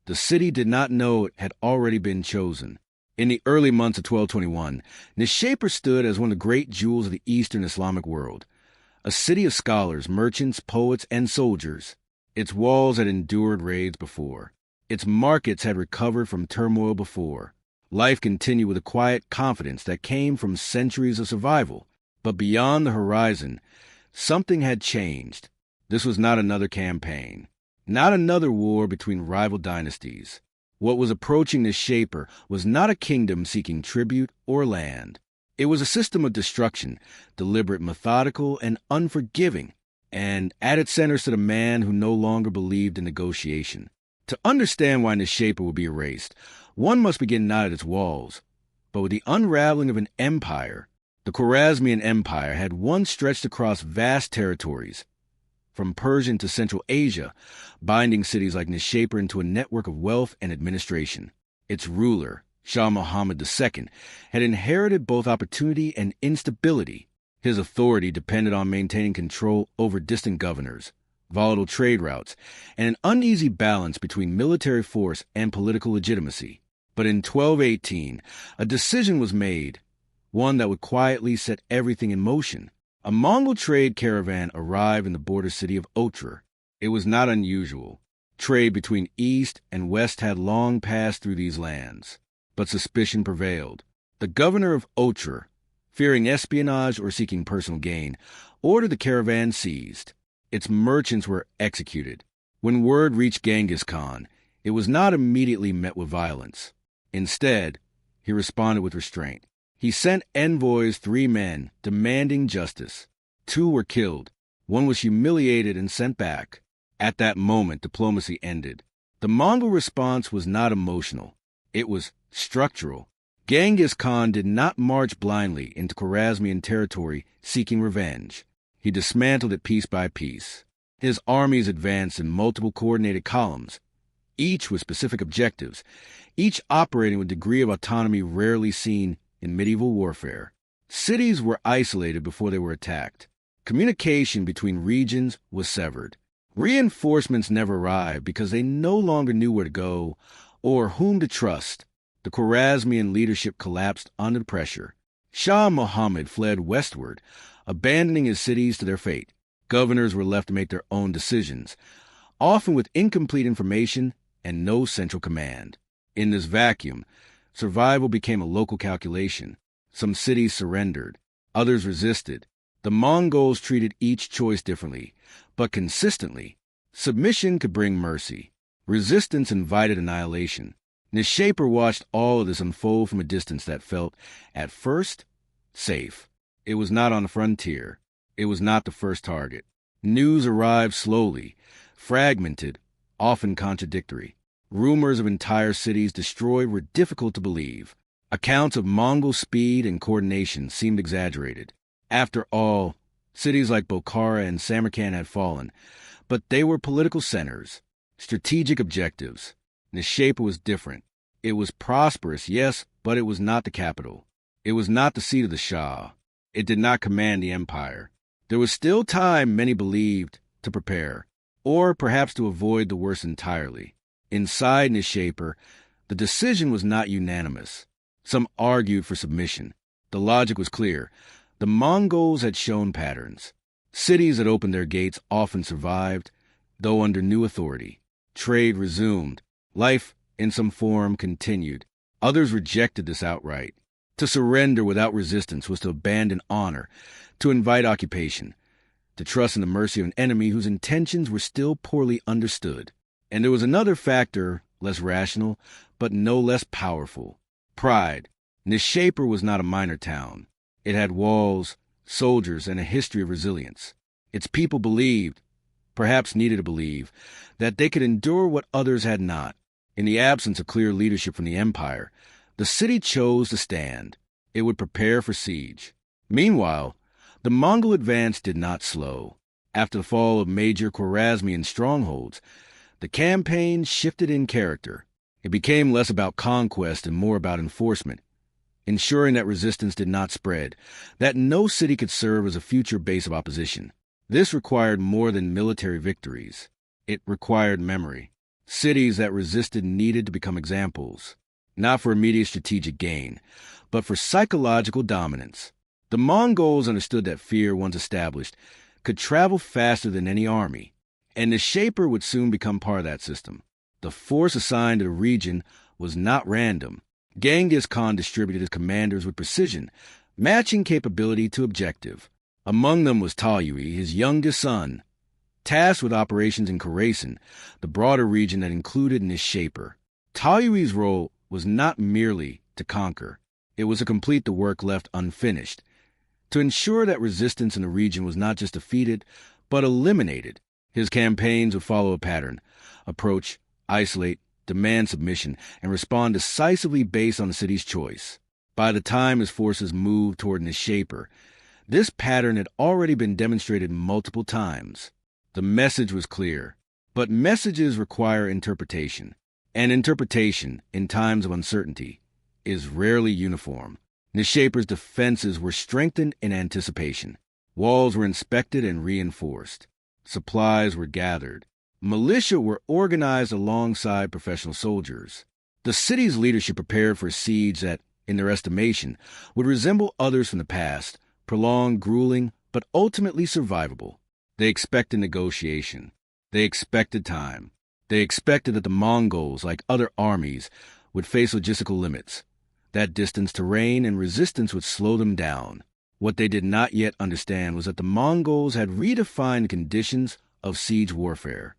The city did not know it had already been chosen. In the early months of 1221, Nishapur stood as one of the great jewels of the Eastern Islamic world, a city of scholars, merchants, poets, and soldiers. Its walls had endured raids before. Its markets had recovered from turmoil before. Life continued with a quiet confidence that came from centuries of survival. But beyond the horizon, something had changed. This was not another campaign, not another war between rival dynasties. What was approaching Nishapur was not a kingdom seeking tribute or land. It was a system of destruction, deliberate, methodical, and unforgiving. And at its center stood a man who no longer believed in negotiation. To understand why Nishapur would be erased, one must begin not at its walls, but with the unraveling of an empire. The Khwarazmian Empire had once stretched across vast territories, from Persian to Central Asia, binding cities like Nishapur into a network of wealth and administration. Its ruler, Shah Muhammad II, had inherited both opportunity and instability. His authority depended on maintaining control over distant governors, volatile trade routes, and an uneasy balance between military force and political legitimacy. But in 1218, a decision was made, one that would quietly set everything in motion. A Mongol trade caravan arrived in the border city of Otrar. It was not unusual. Trade between East and West had long passed through these lands, but suspicion prevailed. The governor of Otrar, fearing espionage or seeking personal gain, ordered the caravan seized. Its merchants were executed. When word reached Genghis Khan, it was not immediately met with violence. Instead, he responded with restraint. He sent envoys, 3 men, demanding justice. 2 were killed. 1 was humiliated and sent back. At that moment, diplomacy ended. The Mongol response was not emotional. It was structural. Genghis Khan did not march blindly into Khwarazmian territory seeking revenge. He dismantled it piece by piece. His armies advanced in multiple coordinated columns, each with specific objectives, each operating with a degree of autonomy rarely seen in medieval warfare. Cities were isolated before they were attacked. Communication between regions was severed. Reinforcements never arrived because they no longer knew where to go or whom to trust. The Khwarazmian leadership collapsed under pressure. Shah Muhammad fled westward, abandoning his cities to their fate. Governors were left to make their own decisions, often with incomplete information and no central command. In this vacuum, survival became a local calculation. Some cities surrendered, others resisted. The Mongols treated each choice differently, but consistently. Submission could bring mercy. Resistance invited annihilation. Nishapur watched all of this unfold from a distance that felt, at first, safe. It was not on the frontier. It was not the first target. News arrived slowly, fragmented, often contradictory. Rumors of entire cities destroyed were difficult to believe. Accounts of Mongol speed and coordination seemed exaggerated. After all, cities like Bokhara and Samarkand had fallen, but they were political centers, strategic objectives. Nishapur was different. It was prosperous, yes, but it was not the capital. It was not the seat of the Shah. It did not command the empire. There was still time, many believed, to prepare, or perhaps to avoid the worst entirely. Inside Nishapur, the decision was not unanimous. Some argued for submission. The logic was clear. The Mongols had shown patterns. Cities that opened their gates often survived, though under new authority. Trade resumed. Life, in some form, continued. Others rejected this outright. To surrender without resistance was to abandon honor, to invite occupation, to trust in the mercy of an enemy whose intentions were still poorly understood. And there was another factor, less rational, but no less powerful: pride. Nishapur was not a minor town. It had walls, soldiers, and a history of resilience. Its people believed, perhaps needed to believe, that they could endure what others had not. In the absence of clear leadership from the empire, the city chose to stand. It would prepare for siege. Meanwhile, the Mongol advance did not slow. After the fall of major Khwarazmian strongholds, the campaign shifted in character. It became less about conquest and more about enforcement, ensuring that resistance did not spread, that no city could serve as a future base of opposition. This required more than military victories. It required memory. Cities that resisted needed to become examples, not for immediate strategic gain, but for psychological dominance. The Mongols understood that fear, once established, could travel faster than any army, and Nishapur would soon become part of that system. The force assigned to the region was not random. Genghis Khan distributed his commanders with precision, matching capability to objective. Among them was Talyui, his youngest son, tasked with operations in Khwarazmian, the broader region that included Nishapur. Talyui's role was not merely to conquer. It was to complete the work left unfinished, to ensure that resistance in the region was not just defeated, but eliminated. His campaigns would follow a pattern: approach, isolate, demand submission, and respond decisively based on the city's choice. By the time his forces moved toward Nishapur, this pattern had already been demonstrated multiple times. The message was clear, but messages require interpretation, and interpretation, in times of uncertainty, is rarely uniform. Nishapur's defenses were strengthened in anticipation. Walls were inspected and reinforced. Supplies were gathered. Militia were organized alongside professional soldiers. The city's leadership prepared for a siege that, in their estimation, would resemble others from the past, prolonged, grueling, but ultimately survivable. They expected negotiation. They expected time. They expected that the Mongols, like other armies, would face logistical limits. That distance, terrain, and resistance would slow them down. What they did not yet understand was that the Mongols had redefined the conditions of siege warfare.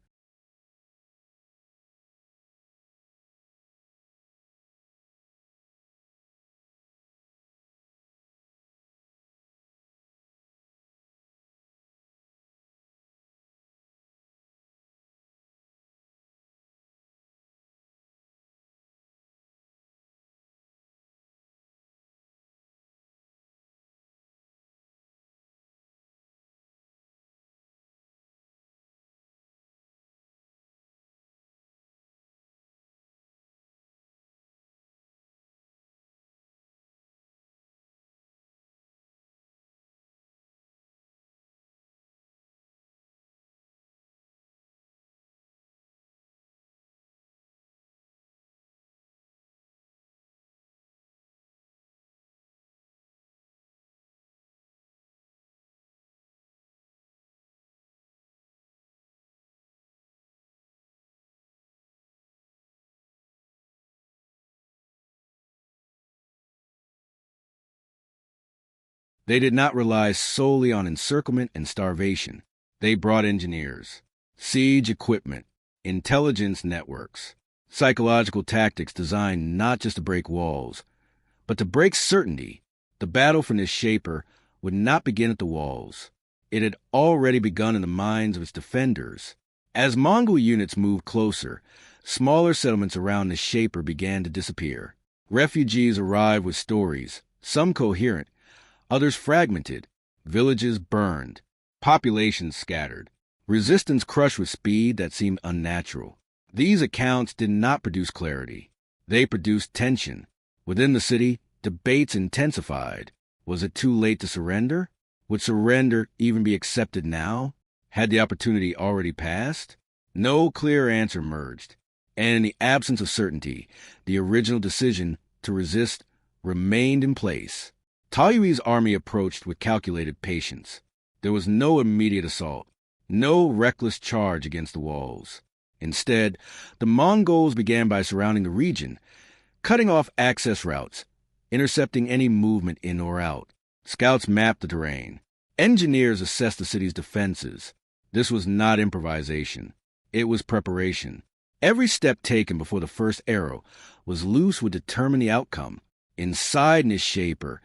They did not rely solely on encirclement and starvation. They brought engineers, siege equipment, intelligence networks, psychological tactics designed not just to break walls, but to break certainty. The battle for Nishapur would not begin at the walls. It had already begun in the minds of its defenders. As Mongol units moved closer, smaller settlements around Nishapur began to disappear. Refugees arrived with stories, some coherent, others fragmented, villages burned, populations scattered, resistance crushed with speed that seemed unnatural. These accounts did not produce clarity. They produced tension. Within the city, debates intensified. Was it too late to surrender? Would surrender even be accepted now? Had the opportunity already passed? No clear answer emerged, and in the absence of certainty, the original decision to resist remained in place. Talyui's army approached with calculated patience. There was no immediate assault, no reckless charge against the walls. Instead, the Mongols began by surrounding the region, cutting off access routes, intercepting any movement in or out. Scouts mapped the terrain. Engineers assessed the city's defenses. This was not improvisation. It was preparation. Every step taken before the first arrow was loose would determine the outcome. Inside Nishapur,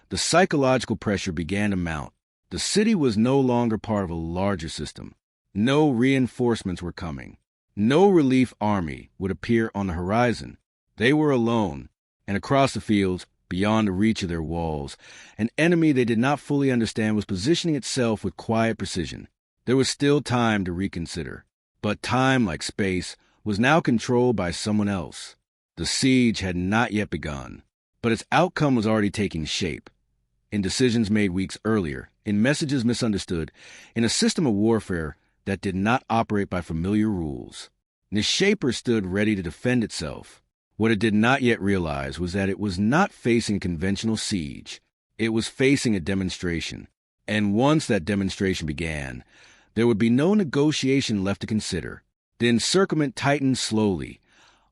the psychological pressure began to mount. The city was no longer part of a larger system. No reinforcements were coming. No relief army would appear on the horizon. They were alone, and across the fields, beyond the reach of their walls, an enemy they did not fully understand was positioning itself with quiet precision. There was still time to reconsider, but time, like space, was now controlled by someone else. The siege had not yet begun, but its outcome was already taking shape. In decisions made weeks earlier, in messages misunderstood, in a system of warfare that did not operate by familiar rules. Nishapur stood ready to defend itself. What it did not yet realize was that it was not facing a conventional siege. It was facing a demonstration. And once that demonstration began, there would be no negotiation left to consider. The encirclement tightened slowly,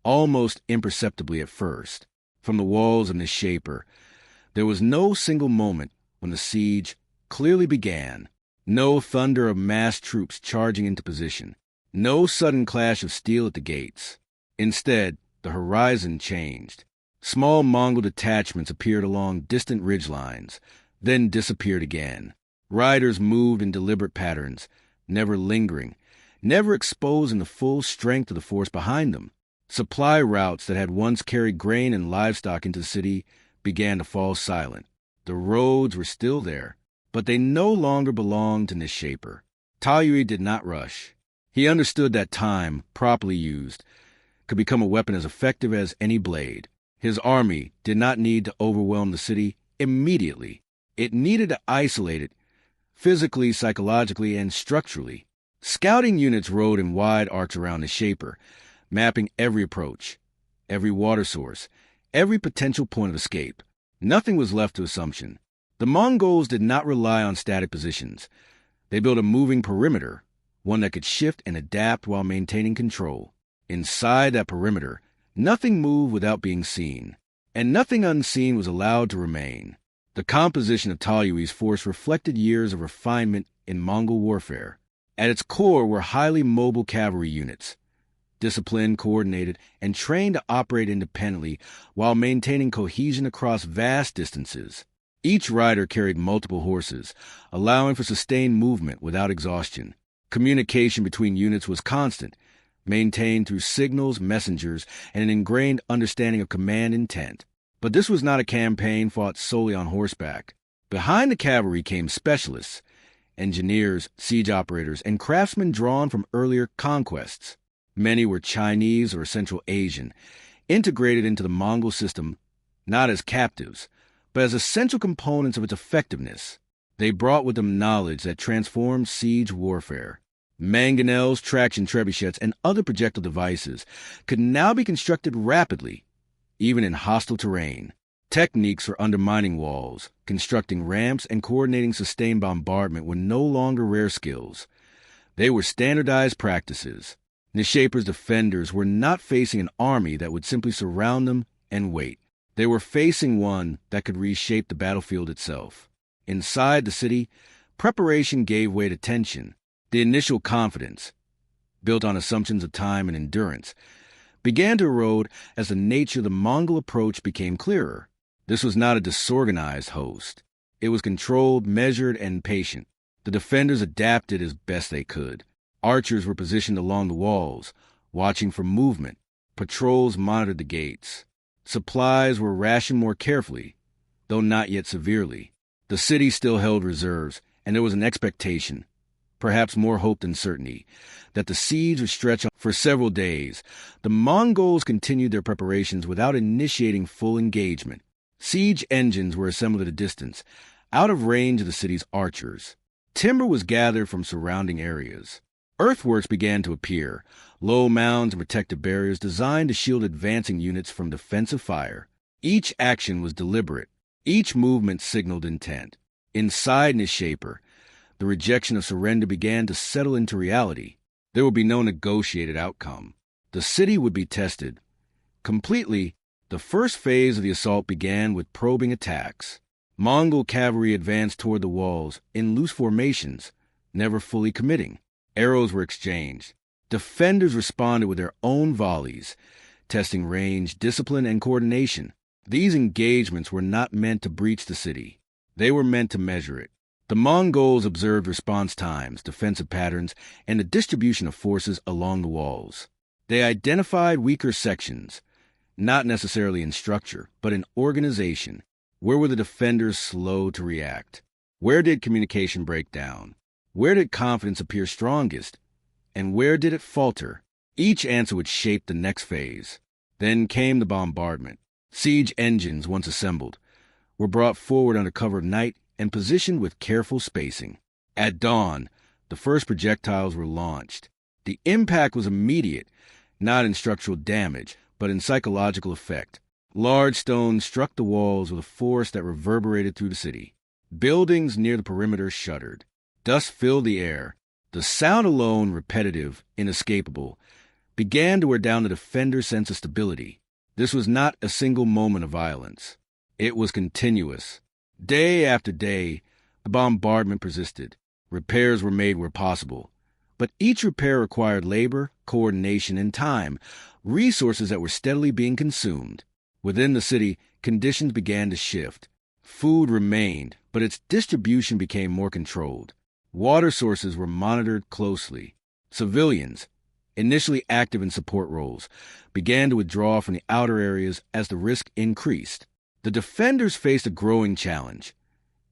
almost imperceptibly at first. From the walls of Nishapur, there was no single moment when the siege clearly began. No thunder of massed troops charging into position. No sudden clash of steel at the gates. Instead, the horizon changed. Small Mongol detachments appeared along distant ridgelines, then disappeared again. Riders moved in deliberate patterns, never lingering, never exposing the full strength of the force behind them. Supply routes that had once carried grain and livestock into the city began to fall silent. The roads were still there, but they no longer belonged to Nishapur. Talyui did not rush. He understood that time, properly used, could become a weapon as effective as any blade. His army did not need to overwhelm the city immediately. It needed to isolate it, physically, psychologically, and structurally. Scouting units rode in wide arcs around Nishapur, mapping every approach, every water source, every potential point of escape. Nothing was left to assumption. The Mongols did not rely on static positions. They built a moving perimeter, one that could shift and adapt while maintaining control. Inside that perimeter, nothing moved without being seen, and nothing unseen was allowed to remain. The composition of Talyui's force reflected years of refinement in Mongol warfare. At its core were highly mobile cavalry units, disciplined, coordinated, and trained to operate independently while maintaining cohesion across vast distances. Each rider carried multiple horses, allowing for sustained movement without exhaustion. Communication between units was constant, maintained through signals, messengers, and an ingrained understanding of command intent. But this was not a campaign fought solely on horseback. Behind the cavalry came specialists, engineers, siege operators, and craftsmen drawn from earlier conquests. Many were Chinese or Central Asian, integrated into the Mongol system not as captives, but as essential components of its effectiveness. They brought with them knowledge that transformed siege warfare. Mangonels, traction trebuchets, and other projectile devices could now be constructed rapidly, even in hostile terrain. Techniques for undermining walls, constructing ramps, and coordinating sustained bombardment were no longer rare skills. They were standardized practices. Nishapur's defenders were not facing an army that would simply surround them and wait. They were facing one that could reshape the battlefield itself. Inside the city, preparation gave way to tension. The initial confidence, built on assumptions of time and endurance, began to erode as the nature of the Mongol approach became clearer. This was not a disorganized host. It was controlled, measured, and patient. The defenders adapted as best they could. Archers were positioned along the walls, watching for movement. Patrols monitored the gates. Supplies were rationed more carefully, though not yet severely. The city still held reserves, and there was an expectation, perhaps more hope than certainty, that the siege would stretch on for several days. The Mongols continued their preparations without initiating full engagement. Siege engines were assembled at a distance, out of range of the city's archers. Timber was gathered from surrounding areas. Earthworks began to appear, low mounds and protective barriers designed to shield advancing units from defensive fire. Each action was deliberate. Each movement signaled intent. Inside Nishapur, the rejection of surrender began to settle into reality. There would be no negotiated outcome. The city would be tested. Completely, the first phase of the assault began with probing attacks. Mongol cavalry advanced toward the walls in loose formations, never fully committing. Arrows were exchanged. Defenders responded with their own volleys, testing range, discipline, and coordination. These engagements were not meant to breach the city. They were meant to measure it. The Mongols observed response times, defensive patterns, and the distribution of forces along the walls. They identified weaker sections, not necessarily in structure, but in organization. Where were the defenders slow to react? Where did communication break down? Where did confidence appear strongest? And where did it falter? Each answer would shape the next phase. Then came the bombardment. Siege engines, once assembled, were brought forward under cover of night and positioned with careful spacing. At dawn, the first projectiles were launched. The impact was immediate. not in structural damage, but in psychological effect. Large stones struck the walls with a force that reverberated through the city. Buildings near the perimeter shuddered. Dust filled the air. The sound alone, repetitive, inescapable, began to wear down the defender's sense of stability. This was not a single moment of violence. It was continuous. Day after day, the bombardment persisted. Repairs were made where possible. But each repair required labor, coordination, and time, resources that were steadily being consumed. Within the city, conditions began to shift. Food remained, but its distribution became more controlled. Water sources were monitored closely. Civilians, initially active in support roles, began to withdraw from the outer areas as the risk increased. The defenders faced a growing challenge,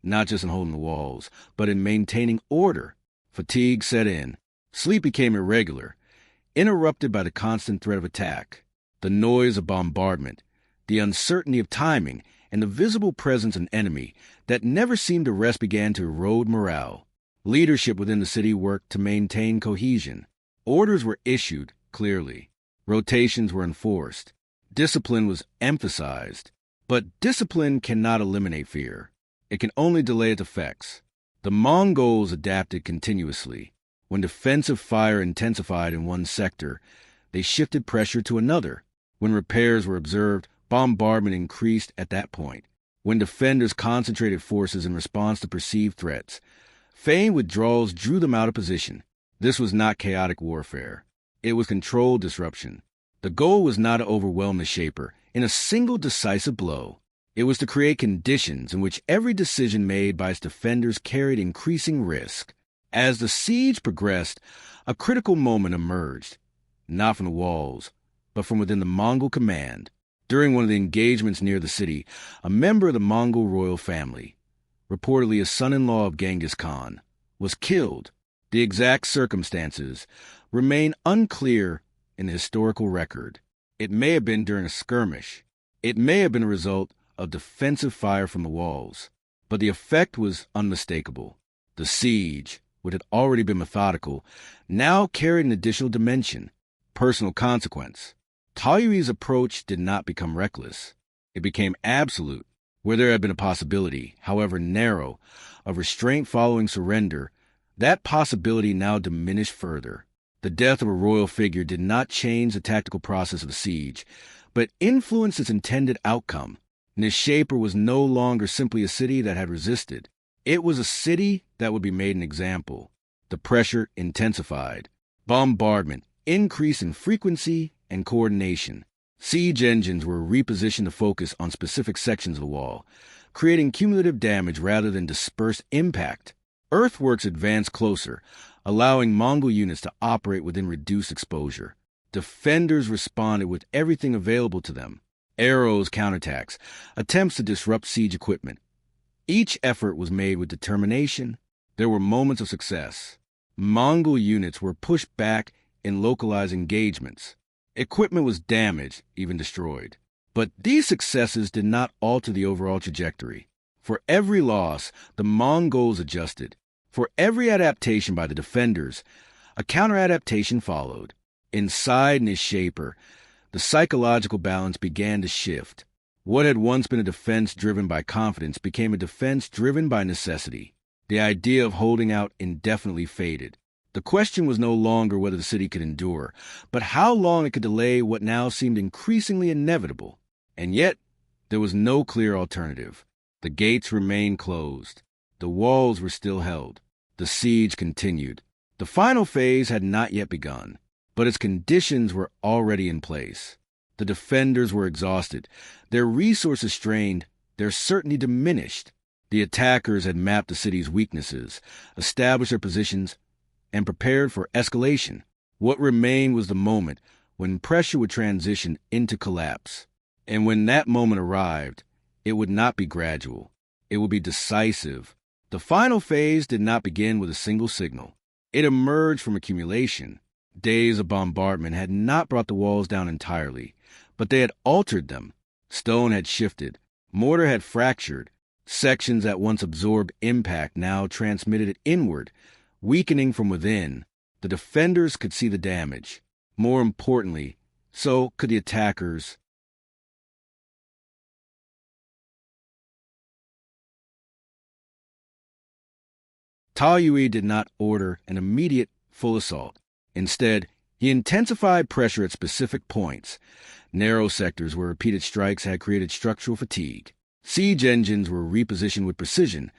not just in holding the walls, but in maintaining order. Fatigue set in. Sleep became irregular, interrupted by the constant threat of attack, the noise of bombardment, the uncertainty of timing, and the visible presence of an enemy that never seemed to rest began to erode morale. Leadership within the city worked to maintain cohesion. Orders were issued clearly. Rotations were enforced. Discipline was emphasized. But discipline cannot eliminate fear. It can only delay its effects. The Mongols adapted continuously. When defensive fire intensified in one sector, they shifted pressure to another. When repairs were observed, bombardment increased at that point. When defenders concentrated forces in response to perceived threats, feigned withdrawals drew them out of position. This was not chaotic warfare. It was controlled disruption. The goal was not to overwhelm Nishapur in a single decisive blow. It was to create conditions in which every decision made by its defenders carried increasing risk. As the siege progressed, a critical moment emerged, not from the walls, but from within the Mongol command. During one of the engagements near the city, a member of the Mongol royal family, reportedly a son-in-law of Genghis Khan, was killed. The exact circumstances remain unclear in the historical record. It may have been during a skirmish. It may have been a result of defensive fire from the walls. But the effect was unmistakable. The siege, which had already been methodical, now carried an additional dimension, personal consequence. Talyui's approach did not become reckless. It became absolute. Where there had been a possibility, however narrow, of restraint following surrender, that possibility now diminished further. The death of a royal figure did not change the tactical process of the siege, but influenced its intended outcome. Nishapur was no longer simply a city that had resisted. It was a city that would be made an example. The pressure intensified. Bombardment increased in frequency and coordination. Siege engines were repositioned to focus on specific sections of the wall, creating cumulative damage rather than dispersed impact. Earthworks advanced closer, allowing Mongol units to operate within reduced exposure. Defenders responded with everything available to them: arrows, counterattacks, attempts to disrupt siege equipment. Each effort was made with determination. There were moments of success. Mongol units were pushed back in localized engagements. Equipment was damaged, even destroyed. But these successes did not alter the overall trajectory. For every loss, the Mongols adjusted. For every adaptation by the defenders, a counter-adaptation followed. Inside Nishapur, the psychological balance began to shift. What had once been a defense driven by confidence became a defense driven by necessity. The idea of holding out indefinitely faded. The question was no longer whether the city could endure, but how long it could delay what now seemed increasingly inevitable. And yet, there was no clear alternative. The gates remained closed. The walls were still held. The siege continued. The final phase had not yet begun, but its conditions were already in place. The defenders were exhausted, their resources strained, their certainty diminished. The attackers had mapped the city's weaknesses, established their positions, and prepared for escalation. What remained was the moment when pressure would transition into collapse. And when that moment arrived, it would not be gradual. It would be decisive. The final phase did not begin with a single signal. It emerged from accumulation. Days of bombardment had not brought the walls down entirely, but they had altered them. Stone had shifted. Mortar had fractured. Sections that once absorbed impact now transmitted it inward, weakening from within. The defenders could see the damage. More importantly, So could the attackers. Taoyuan did not order an immediate full assault. Instead, he intensified pressure at specific points, narrow sectors where repeated strikes had created structural fatigue. Siege engines were repositioned with precision,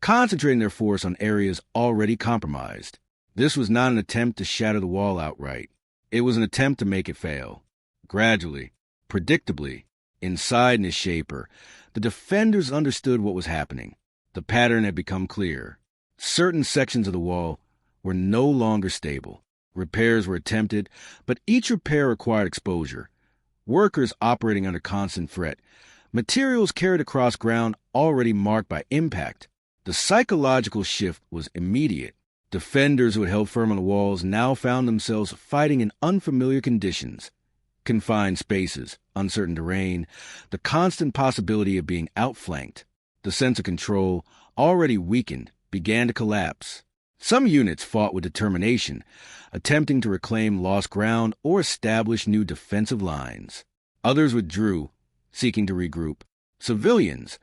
concentrating their force on areas already compromised. This was not an attempt to shatter the wall outright. It was an attempt to make it fail. Gradually, predictably, inside Nishapur, the defenders understood what was happening. The pattern had become clear. Certain sections of the wall were no longer stable. Repairs were attempted, but each repair required exposure. Workers operating under constant threat. Materials carried across ground already marked by impact. The psychological shift was immediate. Defenders who had held firm on the walls now found themselves fighting in unfamiliar conditions. Confined spaces, uncertain terrain, the constant possibility of being outflanked. The sense of control, already weakened, began to collapse. Some units fought with determination, attempting to reclaim lost ground or establish new defensive lines. Others withdrew, seeking to regroup. Civilians,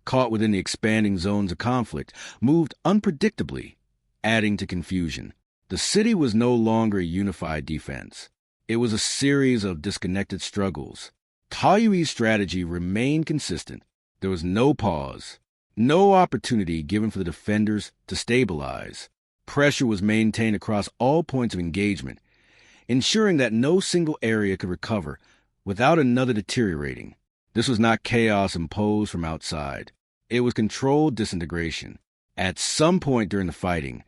caught within the expanding zones of conflict, moved unpredictably, adding to confusion. The city was no longer a unified defense. It was a series of disconnected struggles. Taoyuan's strategy remained consistent. There was no pause, no opportunity given for the defenders to stabilize. Pressure was maintained across all points of engagement, ensuring that no single area could recover without another deteriorating. This was not chaos imposed from outside. It was controlled disintegration. At some point during the fighting,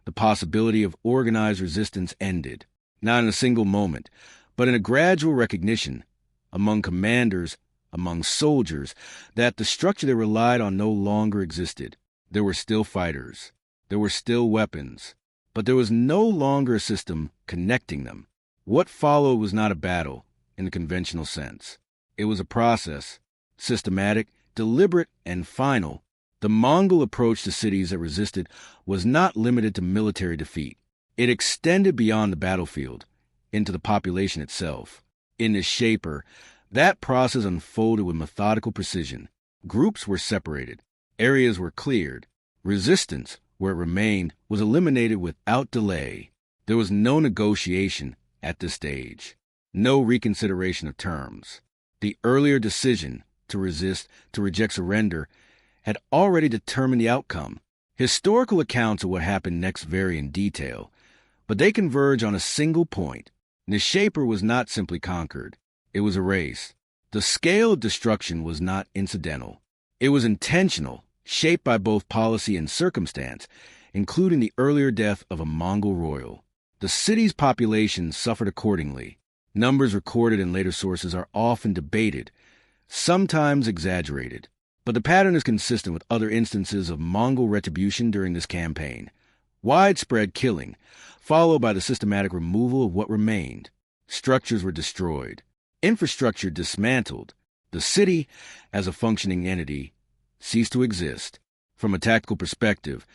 the possibility of organized resistance ended, not in a single moment, but in a gradual recognition among commanders, among soldiers, that the structure they relied on no longer existed. There were still fighters. There were still weapons. But there was no longer a system connecting them. What followed was not a battle in the conventional sense. It was a process, systematic, deliberate, and final. The Mongol approach to cities that resisted was not limited to military defeat. It extended beyond the battlefield, into the population itself. In Nishapur, that process unfolded with methodical precision. Groups were separated. Areas were cleared. Resistance, where it remained, was eliminated without delay. There was no negotiation at this stage. No reconsideration of terms. The earlier decision to resist, to reject surrender, had already determined the outcome. Historical accounts of what happened next vary in detail, but they converge on a single point. Nishapur was not simply conquered. It was erased. The scale of destruction was not incidental. It was intentional, shaped by both policy and circumstance, including the earlier death of a Mongol royal. The city's population suffered accordingly. Numbers recorded in later sources are often debated, sometimes exaggerated. But the pattern is consistent with other instances of Mongol retribution during this campaign. Widespread killing, followed by the systematic removal of what remained. Structures were destroyed. Infrastructure dismantled. The city, as a functioning entity, ceased to exist. From a tactical perspective,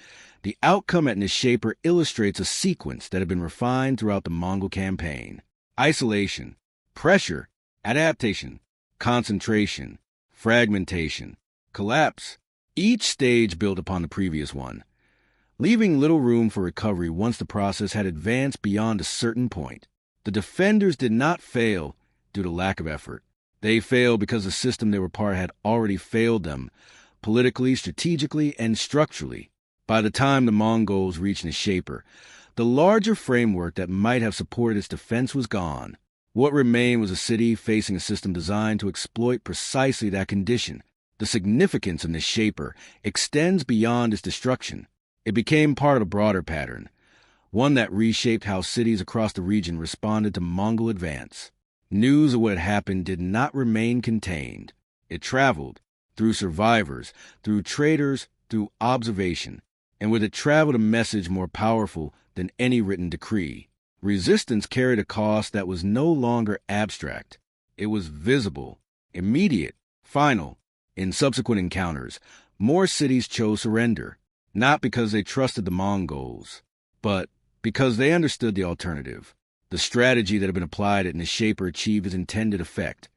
the outcome at Nishapur illustrates a sequence that had been refined throughout the Mongol campaign. Isolation, pressure, adaptation, concentration, fragmentation, collapse. Each stage built upon the previous one, leaving little room for recovery once the process had advanced beyond a certain point. The defenders did not fail due to lack of effort. They failed because the system they were part had already failed them, politically, strategically, and structurally. By the time the Mongols reached Nishapur, the larger framework that might have supported its defense was gone. What remained was a city facing a system designed to exploit precisely that condition. The significance of Nishapur extends beyond its destruction. It became part of a broader pattern, one that reshaped how cities across the region responded to Mongol advance. News of what had happened did not remain contained. It traveled, through survivors, through traders, through observation, and with it traveled a message more powerful than any written decree. Resistance carried a cost that was no longer abstract. It was visible, immediate, final. In subsequent encounters, more cities chose surrender, not because they trusted the Mongols, but because they understood the alternative. The strategy that had been applied at Nishapur achieved its intended effect,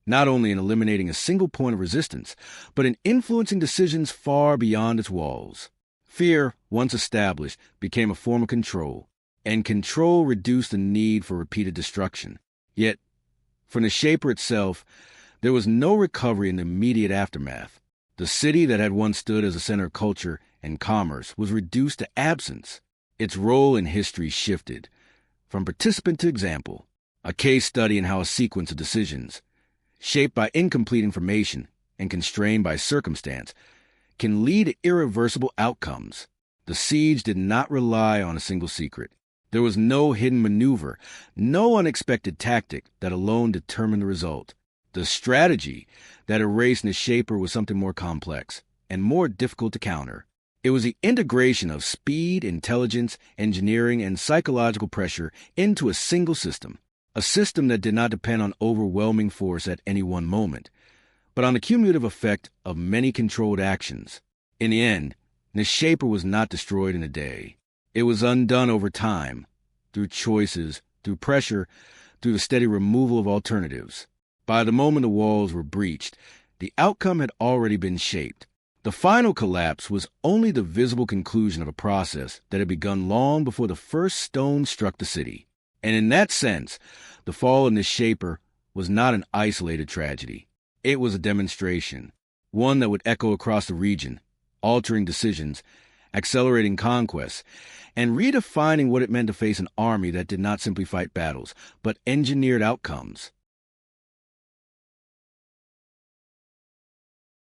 not only in eliminating a single point of resistance, but in influencing decisions far beyond its walls. Fear, once established, became a form of control, and control reduced the need for repeated destruction. Yet, for Nishapur itself, there was no recovery in the immediate aftermath. The city that had once stood as a center of culture and commerce was reduced to absence. Its role in history shifted, from participant to example, a case study in how a sequence of decisions, shaped by incomplete information and constrained by circumstance, can lead to irreversible outcomes. The siege did not rely on a single secret. There was no hidden maneuver, no unexpected tactic that alone determined the result. The strategy that erased Nishapur was something more complex and more difficult to counter. It was the integration of speed, intelligence, engineering, and psychological pressure into a single system. A system that did not depend on overwhelming force at any one moment, but on the cumulative effect of many controlled actions. In the end, Nishapur was not destroyed in a day. It was undone over time, through choices, through pressure, through the steady removal of alternatives. By the moment the walls were breached, the outcome had already been shaped. The final collapse was only the visible conclusion of a process that had begun long before the first stone struck the city. And in that sense, the fall of Nishapur was not an isolated tragedy. It was a demonstration, one that would echo across the region, altering decisions, accelerating conquests, and redefining what it meant to face an army that did not simply fight battles, but engineered outcomes.